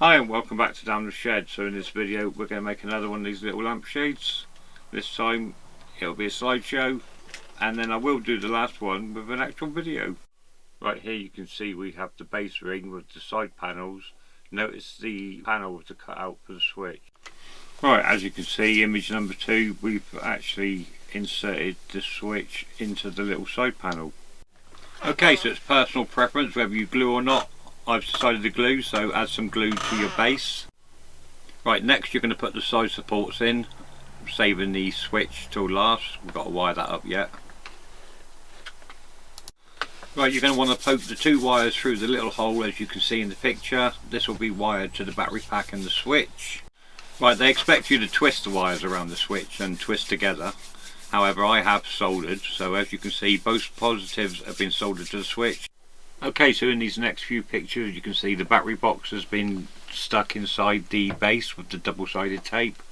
Hi and welcome back to Down the Shed. So in this video we're going to make another one of these little lampshades. This time it'll be a slideshow, and then I will do the last one with an actual video. Right, here you can see we have the base ring with the side panels. Notice the panel with the cutout for the switch. Right, as you can see, image number 2, we've actually inserted the switch into the little side panel. Okay, so it's personal preference whether you glue or not. I've decided to glue, so add some glue to your base. Right, next you're going to put the side supports in, saving the switch till last. We've got to wire that up yet. Right, you're going to want to poke the 2 wires through the little hole as you can see in the picture. This will be wired to the battery pack and the switch. Right, they expect you to twist the wires around the switch and twist together. However, I have soldered, so as you can see both positives have been soldered to the switch. Okay, so in these next few pictures you can see the battery box has been stuck inside the base with the double-sided tape.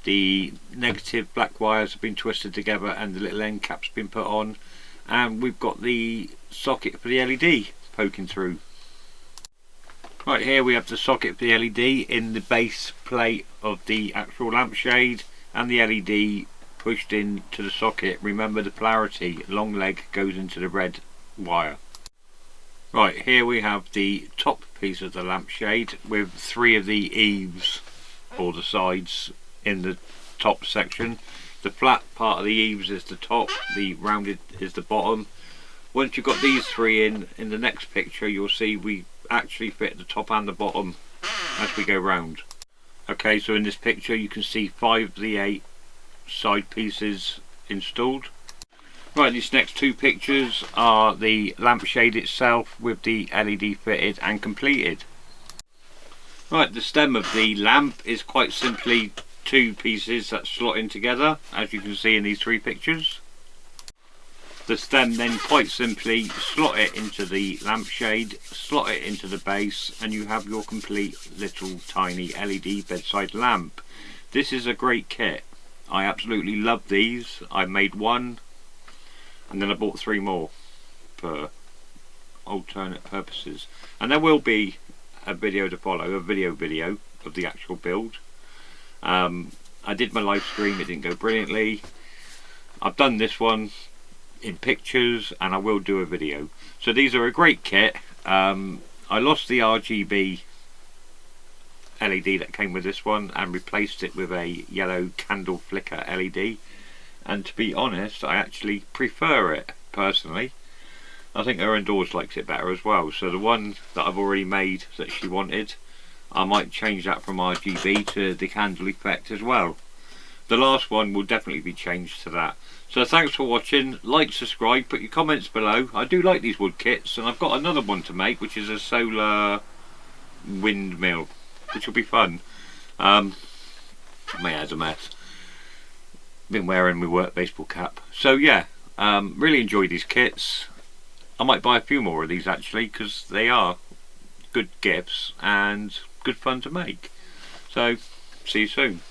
The negative black wires have been twisted together and the little end cap's been put on, and we've got the socket for the LED poking through. Right, here we have the socket for the LED in the base plate of the actual lampshade, and the LED pushed into the socket. Remember the polarity, long leg goes into the red wire. Right, here we have the top piece of the lampshade with 3 of the eaves or the sides in the top section. The flat part of the eaves is the top, the rounded is the bottom. Once you've got these 3 in the next picture you'll see we actually fit the top and the bottom as we go round. Okay, so in this picture you can see 5 of the 8 side pieces installed. Right, these next 2 pictures are the lampshade itself with the LED fitted and completed. Right, the stem of the lamp is quite simply 2 pieces that slot in together, as you can see in these 3 pictures. The stem then quite simply slot it into the lampshade, slot it into the base, and you have your complete little tiny LED bedside lamp. This is a great kit. I absolutely love these. I made 1. And then I bought 3 more for alternate purposes, and there will be a video to follow, a video of the actual build. I did my live stream, it didn't go brilliantly. I've done this one in pictures and I will do a video. So these are a great kit. I lost the RGB LED that came with this one and replaced it with a yellow candle flicker LED. And to be honest, I actually prefer it personally. I think her indoors likes it better as well. So the one that I've already made that she wanted, I might change that from RGB to the candle effect as well. The last one will definitely be changed to that. So thanks for watching. Like, subscribe, put your comments below. I do like these wood kits, and I've got another one to make which is a solar windmill, which will be fun. My hair's a mess. Been wearing my work baseball cap. So yeah, really enjoy these kits. I might buy a few more of these actually, because they are good gifts and good fun to make. So see you soon.